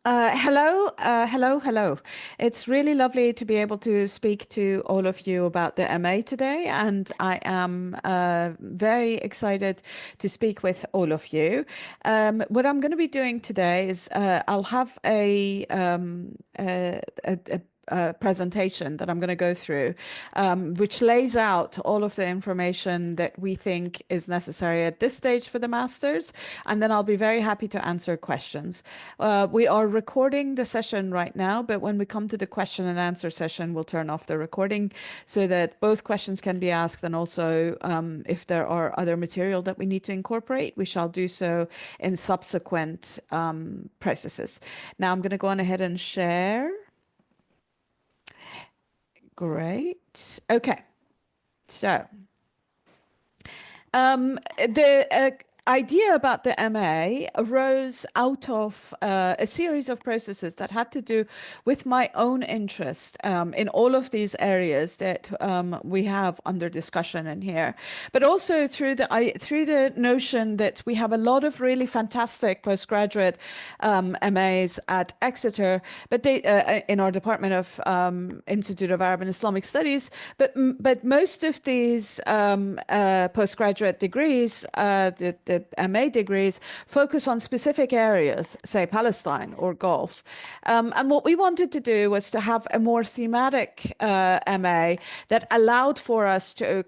Hello. It's really lovely to be able to speak to all of you about the MA today, and I am very excited to speak with all of you. What I'm going to be doing today is I'll have a presentation that I'm going to go through, which lays out all of the information that we think is necessary at this stage for the masters, and then I'll be very happy to answer questions. We are recording the session right now, but when we come to the question and answer session, we'll turn off the recording so that both questions can be asked, and also if there are other material that we need to incorporate, we shall do so in subsequent processes. Now I'm going to go on ahead and share. Great. Okay. So, the idea about the MA arose out of a series of processes that had to do with my own interest in all of these areas that we have under discussion in here, but also through the notion that we have a lot of really fantastic postgraduate MAs at Exeter, but they in our Department of Institute of Arab and Islamic Studies, but most of these postgraduate degrees, the MA degrees, focus on specific areas, say Palestine or Gulf. And what we wanted to do was to have a more thematic MA that allowed for us to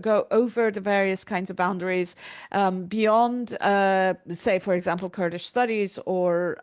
go over the various kinds of boundaries beyond, say, for example, Kurdish studies or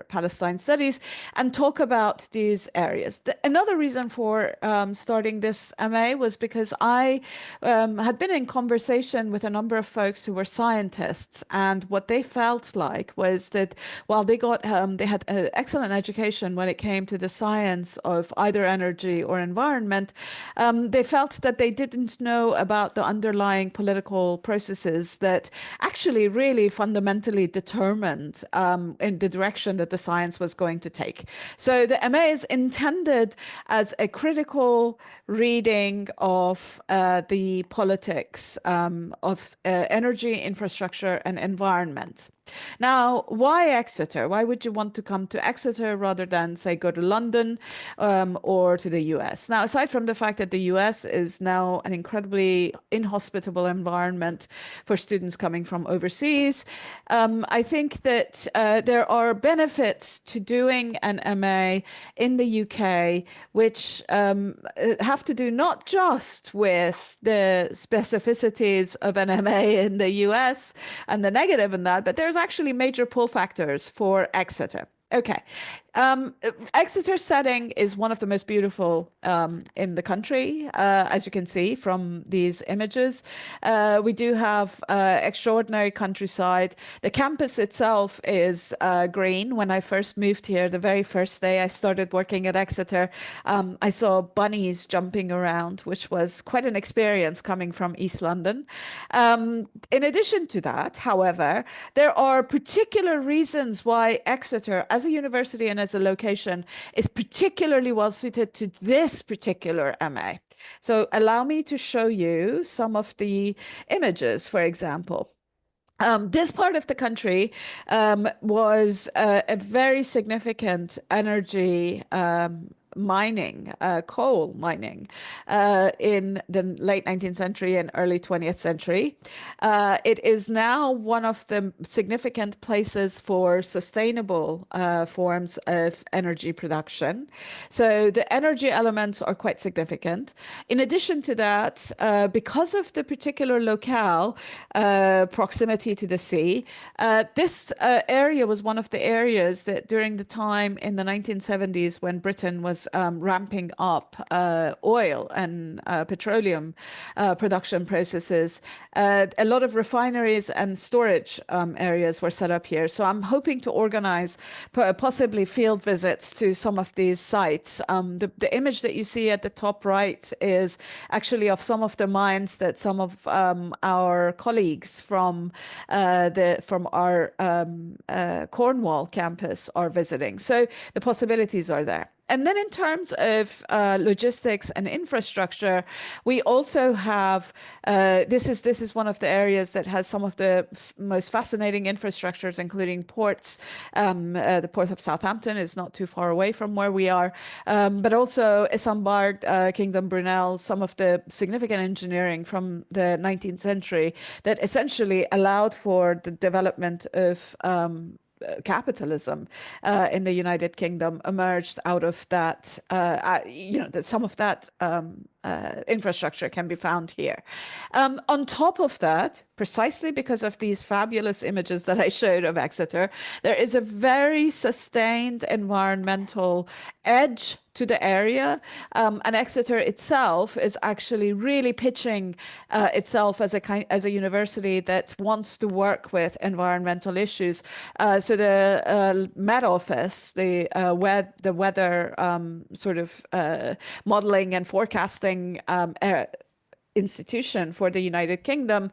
Palestine studies, and talk about these areas. Another reason for starting this MA was because I had been in conversation with a number of folks who were scientists, and what they felt like was that while they had an excellent education when it came to the science of either energy or environment, they felt that they didn't know about the underlying political processes that actually really fundamentally determined in the direction that the science was going to take. So the MA is intended as a critical reading of the politics of energy, infrastructure, and environment. Now, why Exeter? Why would you want to come to Exeter rather than, say, go to London or to the US? Now, aside from the fact that the US is now an incredibly inhospitable environment for students coming from overseas, I think that there are benefits to doing an MA in the UK, which have to do not just with the specificities of an MA in the US and the negative in that, but there's actually major pull factors for Exeter. Okay. Exeter's setting is one of the most beautiful in the country, as you can see from these images. We do have extraordinary countryside. The campus itself is green. When I first moved here, the very first day I started working at Exeter, I saw bunnies jumping around, which was quite an experience coming from East London. In addition to that, however, there are particular reasons why Exeter, as a university and as a location, is particularly well suited to this particular MA. So allow me to show you some of the images, for example. This part of the country was a very significant energy mining, coal mining, in the late 19th century and early 20th century. It is now one of the significant places for sustainable forms of energy production. So the energy elements are quite significant. In addition to that, because of the particular locale, proximity to the sea, this area was one of the areas that during the time in the 1970s when Britain was ramping up oil and petroleum production processes, a lot of refineries and storage areas were set up here. So I'm hoping to organize possibly field visits to some of these sites. The image that you see at the top right is actually of some of the mines that some of our colleagues from our Cornwall campus are visiting. So the possibilities are there. And then in terms of logistics and infrastructure, we also have this is one of the areas that has some of the most fascinating infrastructures, including ports. The port of Southampton is not too far away from where we are, but also Isambard, Kingdom Brunel, some of the significant engineering from the 19th century that essentially allowed for the development of capitalism in the United Kingdom emerged out of that. That some of that infrastructure can be found here. On top of that, precisely because of these fabulous images that I showed of Exeter, there is a very sustained environmental edge to the area, and Exeter itself is actually really pitching itself as a university that wants to work with environmental issues. So the Met Office, the weather sort of modeling and forecasting institution for the United Kingdom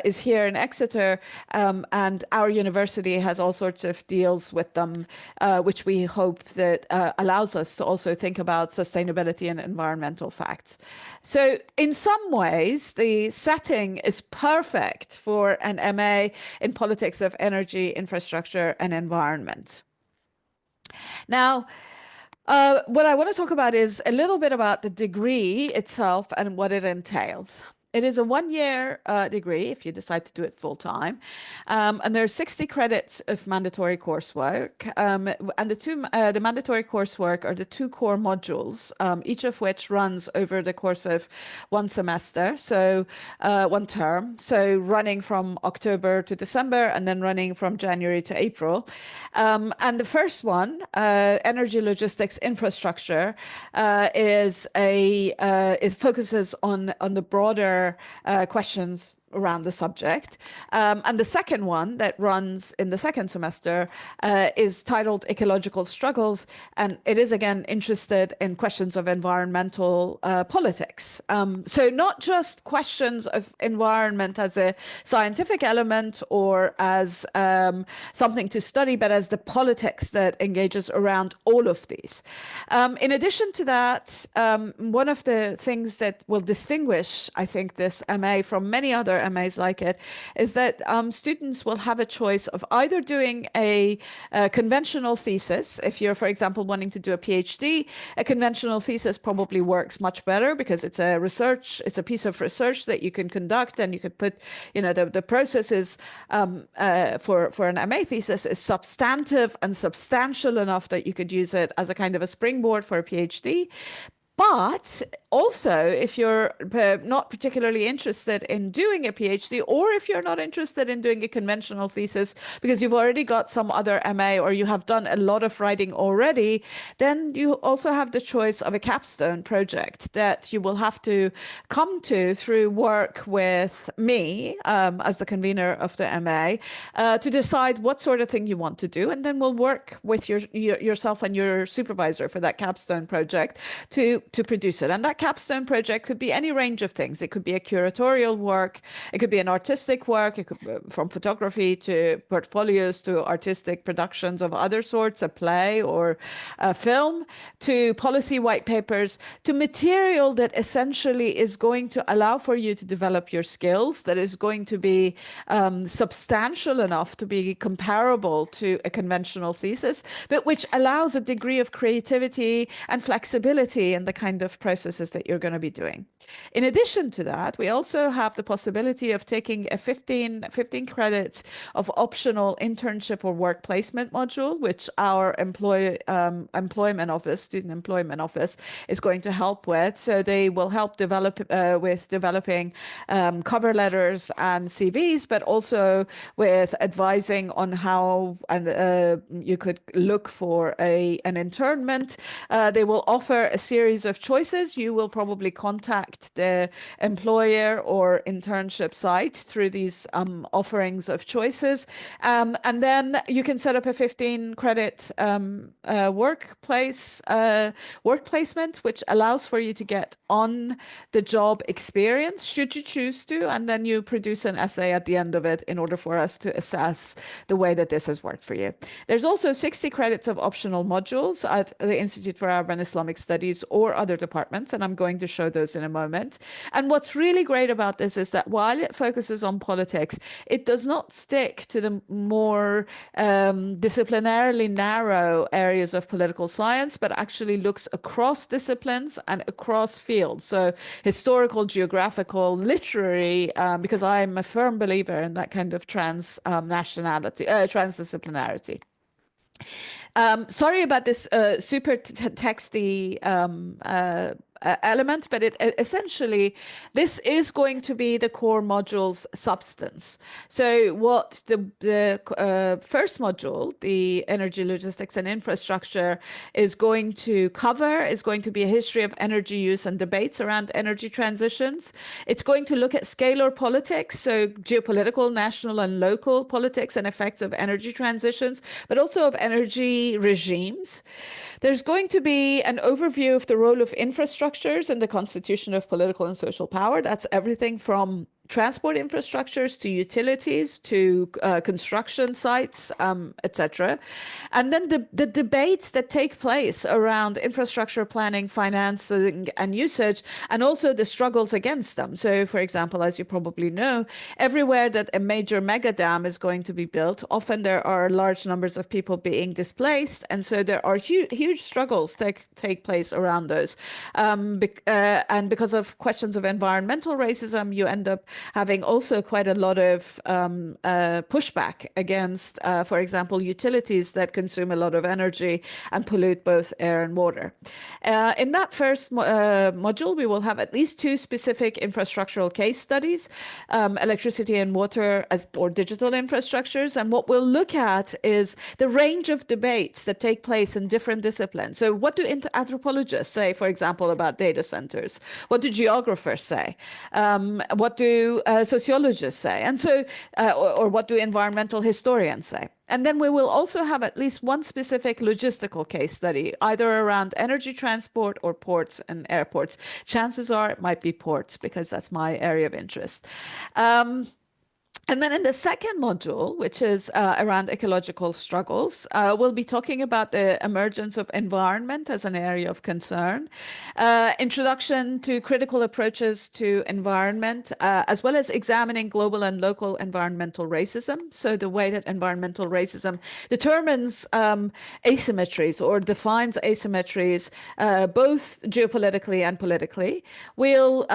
is here in Exeter, and our university has all sorts of deals with them, which we hope that allows us to also think about sustainability and environmental facts. So in some ways, the setting is perfect for an MA in politics of energy, infrastructure, and environment. Now, what I want to talk about is a little bit about the degree itself and what it entails. It is a one-year degree if you decide to do it full-time, and there are 60 credits of mandatory coursework. And the mandatory coursework are the two core modules, each of which runs over the course of one semester, so one term, so running from October to December and then running from January to April. And the first one, Energy Logistics Infrastructure, it focuses on the broader questions around the subject. And the second one that runs in the second semester is titled Ecological Struggles, and it is again interested in questions of environmental politics. So not just questions of environment as a scientific element or as something to study, but as the politics that engages around all of these. In addition to that, one of the things that will distinguish, I think, this MA from many other MAs like it is that students will have a choice of either doing a conventional thesis. If you're, for example, wanting to do a PhD, a conventional thesis probably works much better because it's a piece of research that you can conduct, and you could put, the processes for an MA thesis is substantive and substantial enough that you could use it as a kind of a springboard for a PhD. But also, if you're not particularly interested in doing a PhD, or if you're not interested in doing a conventional thesis because you've already got some other MA or you have done a lot of writing already, then you also have the choice of a capstone project that you will have to come to through work with me as the convener of the MA to decide what sort of thing you want to do. And then we'll work with yourself and your supervisor for that capstone project to produce it. And that capstone project could be any range of things. It could be a curatorial work. It could be an artistic work. It could be from photography to portfolios to artistic productions of other sorts, a play or a film, to policy white papers, to material that essentially is going to allow for you to develop your skills, that is going to be substantial enough to be comparable to a conventional thesis, but which allows a degree of creativity and flexibility in the kind of processes that you're going to be doing. In addition to that, we also have the possibility of taking a 15 credits of optional internship or work placement module, which our employment office, student employment office, is going to help with. So they will help with developing cover letters and CVs, but also with advising on how you could look for an internment. They will offer a series of choices. You will probably contact the employer or internship site through these offerings of choices. And then you can set up a 15 credit work placement, which allows for you to get on the job experience, should you choose to, and then you produce an essay at the end of it in order for us to assess the way that this has worked for you. There's also 60 credits of optional modules at the Institute for Arab and Islamic Studies or other departments, and I'm going to show those in a moment. And what's really great about this is that while it focuses on politics, it does not stick to the more disciplinarily narrow areas of political science, but actually looks across disciplines and across fields. So historical, geographical, literary, because I'm a firm believer in that kind of transdisciplinarity. Sorry about this super texty element, but it essentially, this is going to be the core module's substance. So what the first module, the energy, logistics and infrastructure, is going to cover is going to be a history of energy use and debates around energy transitions. It's going to look at scalar politics, so geopolitical, national and local politics and effects of energy transitions, but also of energy regimes. There's going to be an overview of the role of infrastructures in the constitution of political and social power. That's everything from transport infrastructures to utilities to construction sites, etc. And then the debates that take place around infrastructure planning, financing and usage, and also the struggles against them. So, for example, as you probably know, everywhere that a major mega dam is going to be built, often there are large numbers of people being displaced. And so there are huge struggles take place around those. And because of questions of environmental racism, you end up having also quite a lot of pushback against, for example, utilities that consume a lot of energy and pollute both air and water. In that first module, we will have at least 2 specific infrastructural case studies, electricity and water or digital infrastructures. And what we'll look at is the range of debates that take place in different disciplines. So what do anthropologists say, for example, about data centers? What do geographers say? What do sociologists say? And so, or what do environmental historians say? And then we will also have at least one specific logistical case study, either around energy transport or ports and airports. Chances are it might be ports because that's my area of interest. And then in the second module, which is around ecological struggles, we'll be talking about the emergence of environment as an area of concern, introduction to critical approaches to environment, as well as examining global and local environmental racism. So the way that environmental racism determines asymmetries or defines asymmetries, both geopolitically and politically. We'll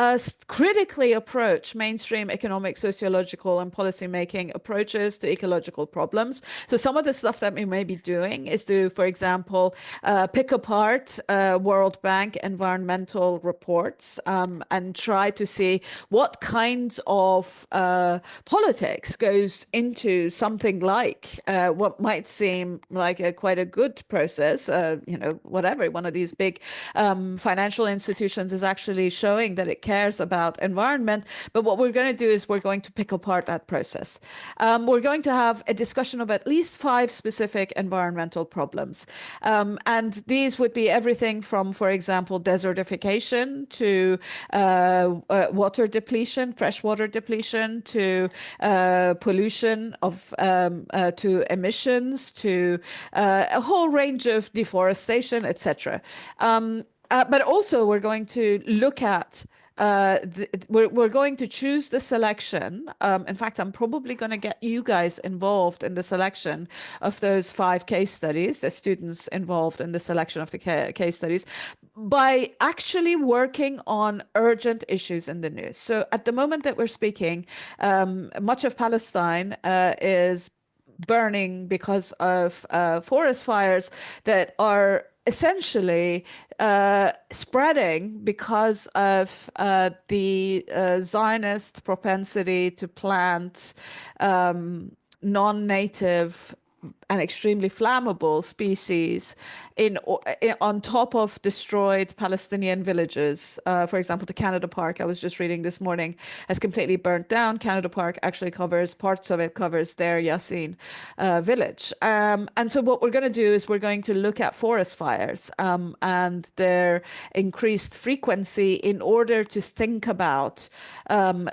critically approach mainstream economic, sociological, and policy-making approaches to ecological problems. So some of the stuff that we may be doing is to, for example, pick apart World Bank environmental reports and try to see what kinds of politics goes into something like what might seem like quite a good process. Whatever, one of these big financial institutions is actually showing that it cares about environment. But what we're going to do is we're going to pick apart that process. We're going to have a discussion of at least 5 specific environmental problems. And these would be everything from, for example, desertification to water depletion, freshwater depletion, to pollution to emissions, to a whole range of deforestation, etc. But also we're going to look at we're going to choose the selection. In fact, I'm probably going to get you guys involved in the selection of those 5 case studies, the students involved in the selection of the case studies, by actually working on urgent issues in the news. So at the moment that we're speaking, much of Palestine is burning because of forest fires that are essentially spreading because of the Zionist propensity to plant non-native an extremely flammable species on top of destroyed Palestinian villages. For example, the Canada Park I was just reading this morning has completely burnt down. Canada Park actually covers parts of it, covers Deir Yassin village. And so what we're going to do is we're going to look at forest fires and their increased frequency in order to think about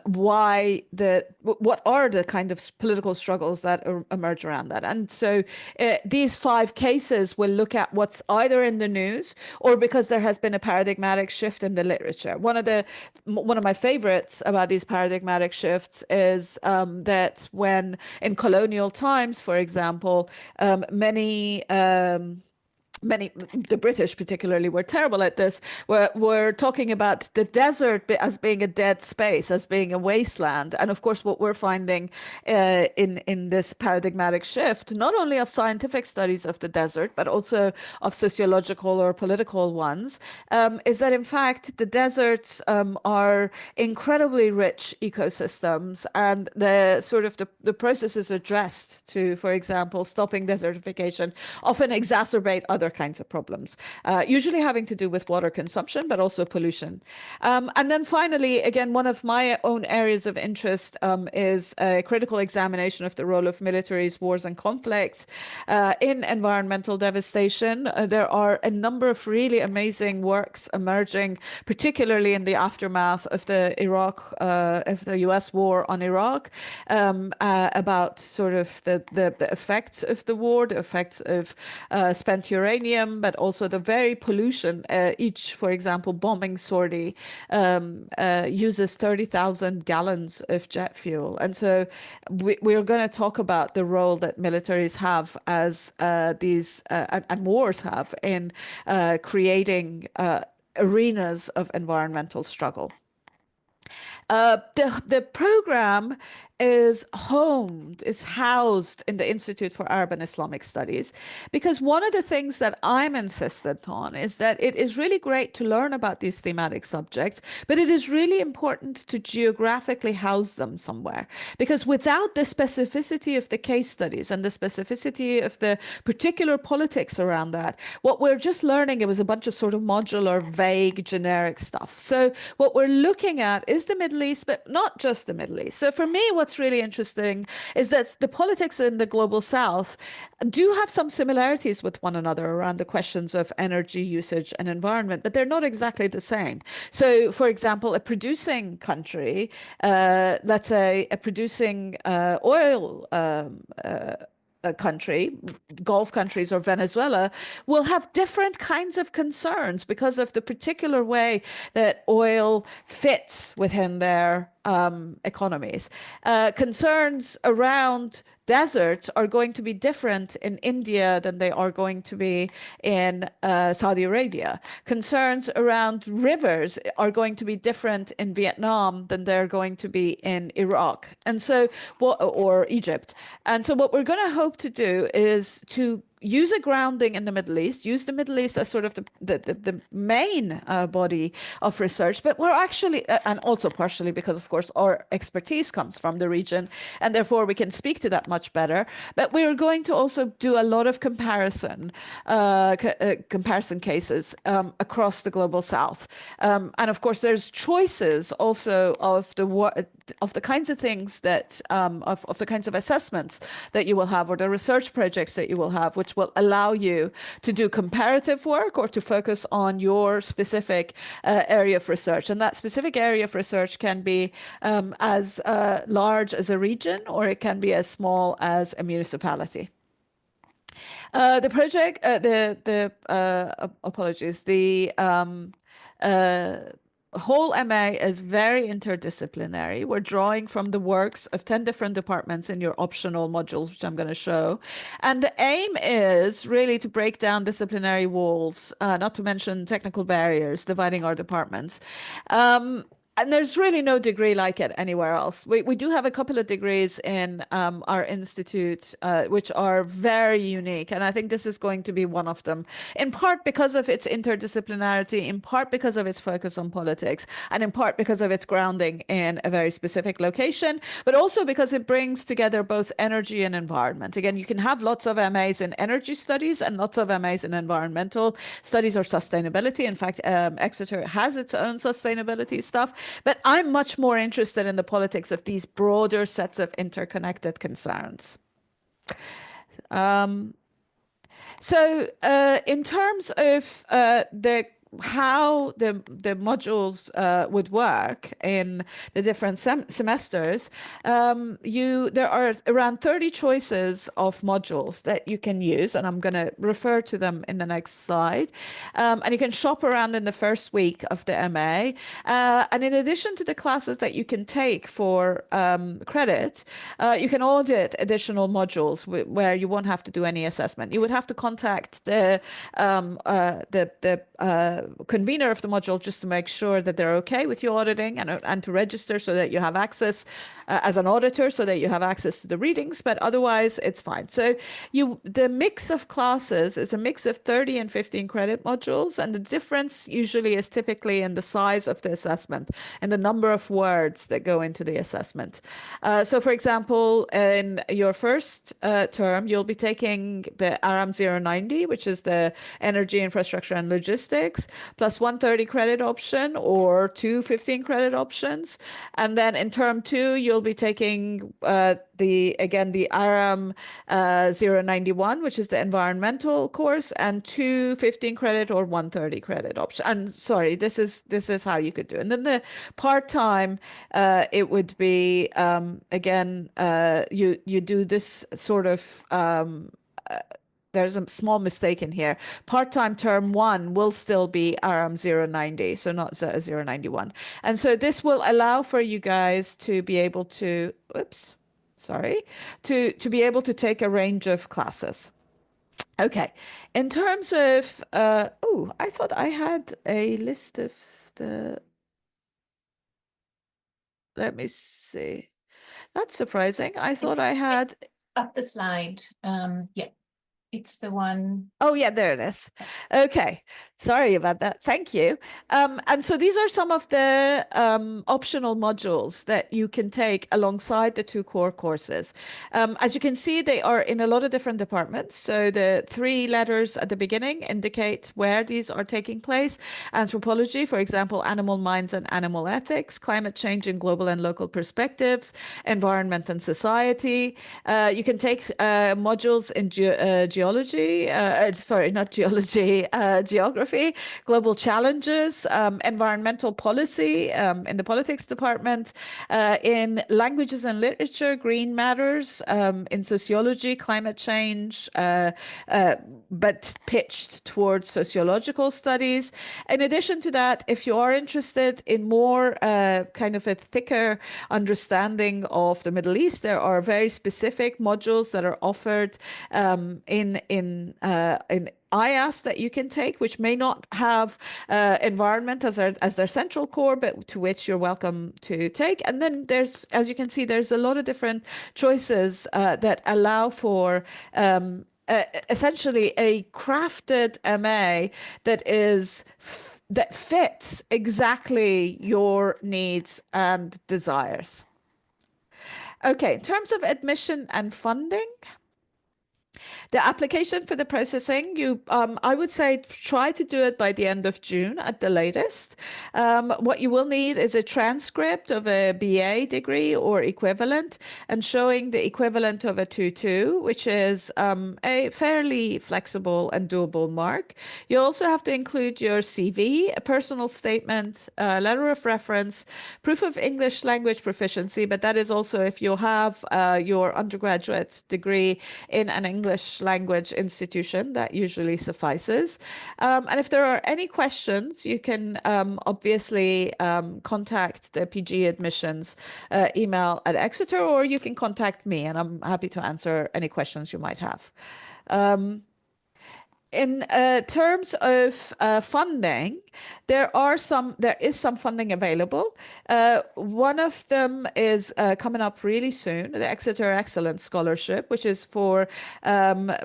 what are the kind of political struggles that emerge around that. And so these 5 cases will look at what's either in the news or because there has been a paradigmatic shift in the literature. One of my favorites about these paradigmatic shifts is that when in colonial times, for example, many, the British particularly, were terrible at this. We're talking about the desert as being a dead space, as being a wasteland. And of course, what we're finding in this paradigmatic shift, not only of scientific studies of the desert, but also of sociological or political ones, is that in fact the deserts are incredibly rich ecosystems, and the processes addressed to, for example, stopping desertification often exacerbate other kinds of problems, usually having to do with water consumption, but also pollution. And then finally, again, one of my own areas of interest is a critical examination of the role of militaries, wars, and conflicts in environmental devastation. There are a number of really amazing works emerging, particularly in the aftermath of the US war on Iraq, about sort of the effects of the war, the effects of spent uranium, but also the very pollution. Each, for example, bombing sortie uses 30,000 gallons of jet fuel. And so we're going to talk about the role that militaries have as and wars have in creating arenas of environmental struggle. The program is housed in the Institute for Arab and Islamic Studies, because one of the things that I'm insistent on is that it is really great to learn about these thematic subjects, but it is really important to geographically house them somewhere, because without the specificity of the case studies and the specificity of the particular politics around that, what we're just learning, it was a bunch of sort of modular, vague, generic stuff. So what we're looking at is the Middle East, but not just the Middle East. So for me, what's really interesting is that the politics in the global South do have some similarities with one another around the questions of energy usage and environment, but they're not exactly the same. So, for example, a producing country, let's say a producing oil country, Gulf countries or Venezuela, will have different kinds of concerns because of the particular way that oil fits within their economies. Concerns around deserts are going to be different in India than they are going to be in Saudi Arabia. Concerns around rivers are going to be different in Vietnam than they're going to be in Iraq, and so or Egypt. And so what we're going to hope to do is to use a grounding in the Middle East, use the Middle East as sort of the main body of research, but we're actually, and also partially because, of course, our expertise comes from the region, and therefore we can speak to that much better. But we're going to also do a lot of comparison cases across the global South. And of course, there's choices also of the kinds of things that, of the kinds of assessments that you will have, or the research projects that you will have, which will allow you to do comparative work or to focus on your specific area of research. And that specific area of research can be as large as a region, or it can be as small as a municipality. The project, apologies, the whole MA is very interdisciplinary. We're drawing from the works of 10 different departments in your optional modules, which I'm going to show. And the aim is really to break down disciplinary walls, not to mention technical barriers dividing our departments. And there's really no degree like it anywhere else. We do have a couple of degrees in our institute, which are very unique. And I think this is going to be one of them, in part because of its interdisciplinarity, in part because of its focus on politics, and in part because of its grounding in a very specific location, but also because it brings together both energy and environment. Again, you can have lots of MAs in energy studies and lots of MAs in environmental studies or sustainability. In fact, Exeter has its own sustainability stuff. But I'm much more interested in the politics of these broader sets of interconnected concerns. So, in terms of the how the modules would work in the different semesters, there are around 30 choices of modules that you can use, and I'm going to refer to them in the next slide. And you can shop around in the first week of the MA. And in addition to the classes that you can take for credit, you can audit additional modules where you won't have to do any assessment. You would have to contact the convener of the module just to make sure that they're okay with you auditing, and to register so that you have access as an auditor, so that you have access to the readings, but otherwise it's fine. So the mix of classes is a mix of 30 and 15 credit modules, and the difference usually is typically in the size of the assessment and the number of words that go into the assessment. So for example, in your first term, you'll be taking the ARAM 090, which is the energy, infrastructure, and logistics, plus 130 credit option or two 15 credit options. And then in term two, you'll be taking the ARAM 091, which is the environmental course, and two 15 credit or 130 credit option. And sorry, this is how you could do it. And then the part-time, it would be you do this sort of there's a small mistake in here. Part-time term one will still be ARAM 090, so not 091. And so this will allow for you guys to be able to, to be able to take a range of classes. Okay. In terms of, I thought I had a list of let me see. That's surprising. I thought I had. It's up the slide. Yeah. It's the one. Oh, yeah, there it is. Okay. Sorry about that. Thank you. And so these are some of the optional modules that you can take alongside the two core courses. As you can see, they are in a lot of different departments. So the three letters at the beginning indicate where these are taking place. Anthropology, for example, animal minds and animal ethics, climate change in global and local perspectives, environment and society. You can take modules in geology, geography, global challenges, environmental policy in the politics department, in languages and literature, green matters, in sociology, climate change, but pitched towards sociological studies. In addition to that, if you are interested in more kind of a thicker understanding of the Middle East, there are very specific modules that are offered in IAS that you can take, which may not have environment as their central core, but to which you're welcome to take. And then there's, as you can see, there's a lot of different choices that allow for essentially a crafted MA that fits exactly your needs and desires. Okay, in terms of admission and funding, the application for the processing, I would say try to do it by the end of June at the latest. What you will need is a transcript of a BA degree or equivalent, and showing the equivalent of a 2.2, which is a fairly flexible and doable mark. You also have to include your CV, a personal statement, a letter of reference, proof of English language proficiency, but that is also if you have your undergraduate degree in an English language institution, that usually suffices. And if there are any questions, you can obviously contact the PG admissions email at Exeter, or you can contact me, and I'm happy to answer any questions you might have. in terms of funding, there is some funding available. One of them is coming up really soon, the Exeter Excellence Scholarship, which is for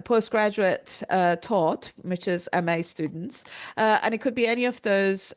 postgraduate taught, which is MA students, and it could be any of those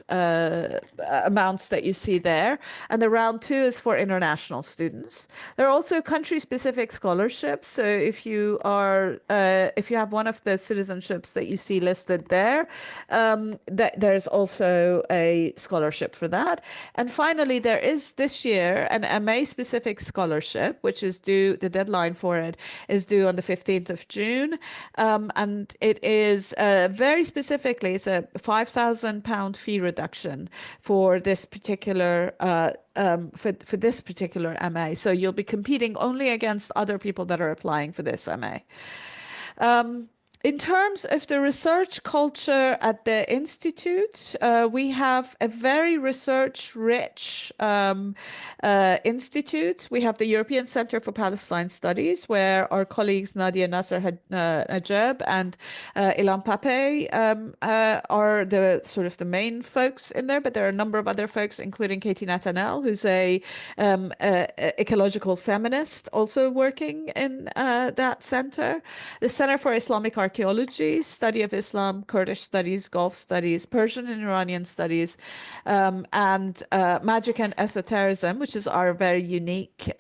amounts that you see there. And the round two is for international students. There are also country-specific scholarships. So if you have one of the citizenships that you see listed there, there's also a scholarship for that. And finally, there is this year an MA-specific scholarship, which is due. The deadline for it is due on the 15th of June, and it is very specifically, it's a £5,000 fee reduction for this particular for this particular MA. So you'll be competing only against other people that are applying for this MA. In terms of the research culture at the Institute, we have a very research-rich institute. We have the European Center for Palestine Studies, where our colleagues Nadia Nasser Najab and Ilan Pape are the sort of the main folks in there, but there are a number of other folks, including Katie Natanel, who's a ecological feminist, also working in that center. The Center for Islamic Archaeology, Study of Islam, Kurdish Studies, Gulf Studies, Persian and Iranian Studies, and Magic and Esotericism, which is our very unique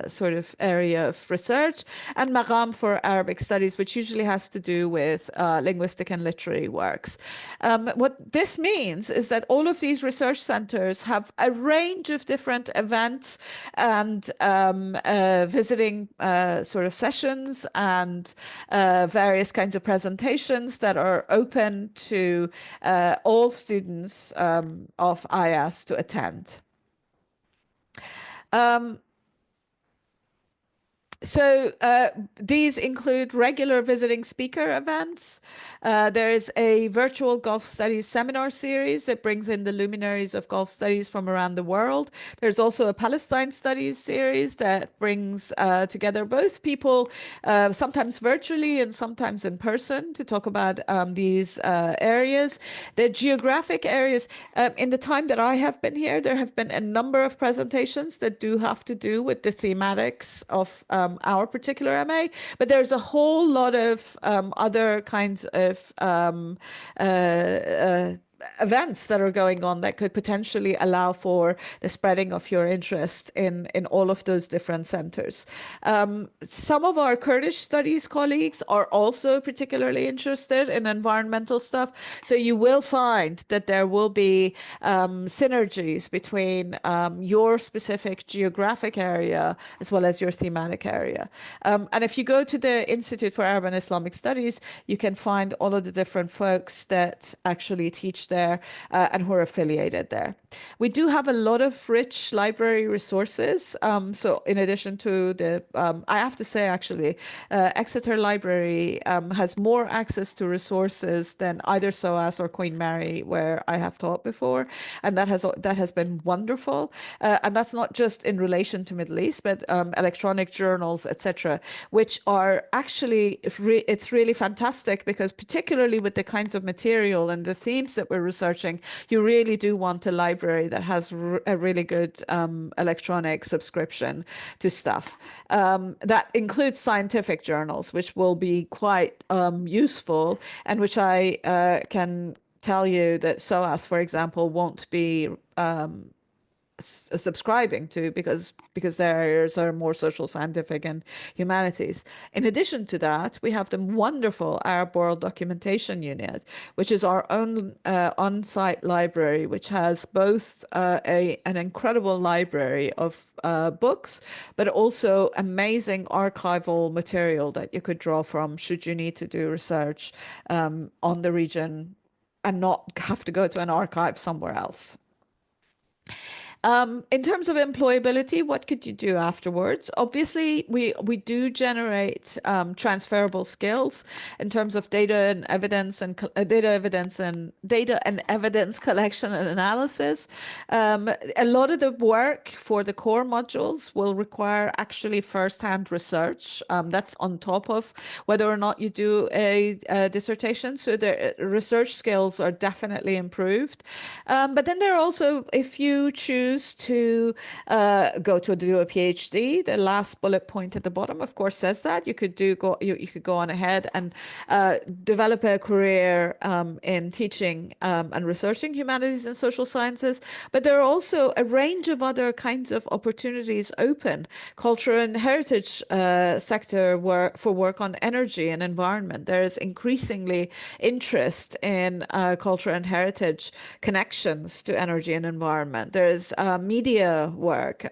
sort of area of research, and Maqam for Arabic Studies, which usually has to do with linguistic and literary works. What this means is that all of these research centers have a range of different events and visiting sort of sessions and various kinds of presentations that are open to all students of IAS to attend. So these include regular visiting speaker events. There is a virtual Gulf Studies seminar series that brings in the luminaries of Gulf Studies from around the world. There's also a Palestine Studies series that brings together both people, sometimes virtually and sometimes in person, to talk about these areas. The geographic areas, in the time that I have been here, there have been a number of presentations that do have to do with the thematics of our particular MA, but there's a whole lot of other kinds of events that are going on that could potentially allow for the spreading of your interest in all of those different centers. Some of our Kurdish studies colleagues are also particularly interested in environmental stuff, so you will find that there will be synergies between your specific geographic area as well as your thematic area. And if you go to the Institute for Arab and Islamic Studies, you can find all of the different folks that actually teach there and who are affiliated there. We do have a lot of rich library resources. So in addition to the, I have to say actually, Exeter Library has more access to resources than either SOAS or Queen Mary, where I have taught before, and that has been wonderful. And that's not just in relation to Middle East, but electronic journals, etc., which are actually it's really fantastic, because particularly with the kinds of material and the themes that we're researching, you really do want a library that has a really good electronic subscription to stuff. That includes scientific journals, which will be quite useful, and which I can tell you that SOAS, for example, won't be subscribing to, because theirs are more social, scientific, and humanities. In addition to that, we have the wonderful Arab World Documentation Unit, which is our own on-site library, which has both an incredible library of books, but also amazing archival material that you could draw from should you need to do research on the region and not have to go to an archive somewhere else. In terms of employability, what could you do afterwards? Obviously, we do generate transferable skills in terms of data and evidence collection and analysis. A lot of the work for the core modules will require actually first-hand research. That's on top of whether or not you do a dissertation. So the research skills are definitely improved. But then there are also, if you choose to go to do a PhD, the last bullet point at the bottom, of course, says that you could go on ahead and develop a career in teaching and researching humanities and social sciences. But there are also a range of other kinds of opportunities open. Culture and heritage sector for work on energy and environment. There is increasingly interest in culture and heritage connections to energy and environment. There is media work.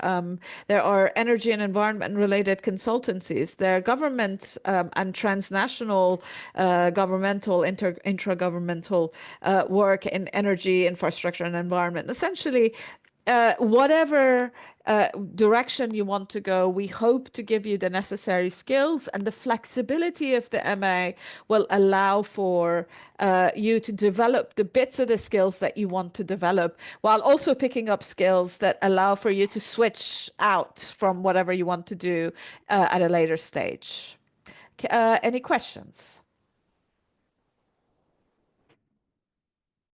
There are energy and environment related consultancies. There are government and transnational governmental, intragovernmental work in energy, infrastructure, and environment. Essentially, whatever direction you want to go, we hope to give you the necessary skills, and the flexibility of the MA will allow for you to develop the bits of the skills that you want to develop, while also picking up skills that allow for you to switch out from whatever you want to do at a later stage. Any questions?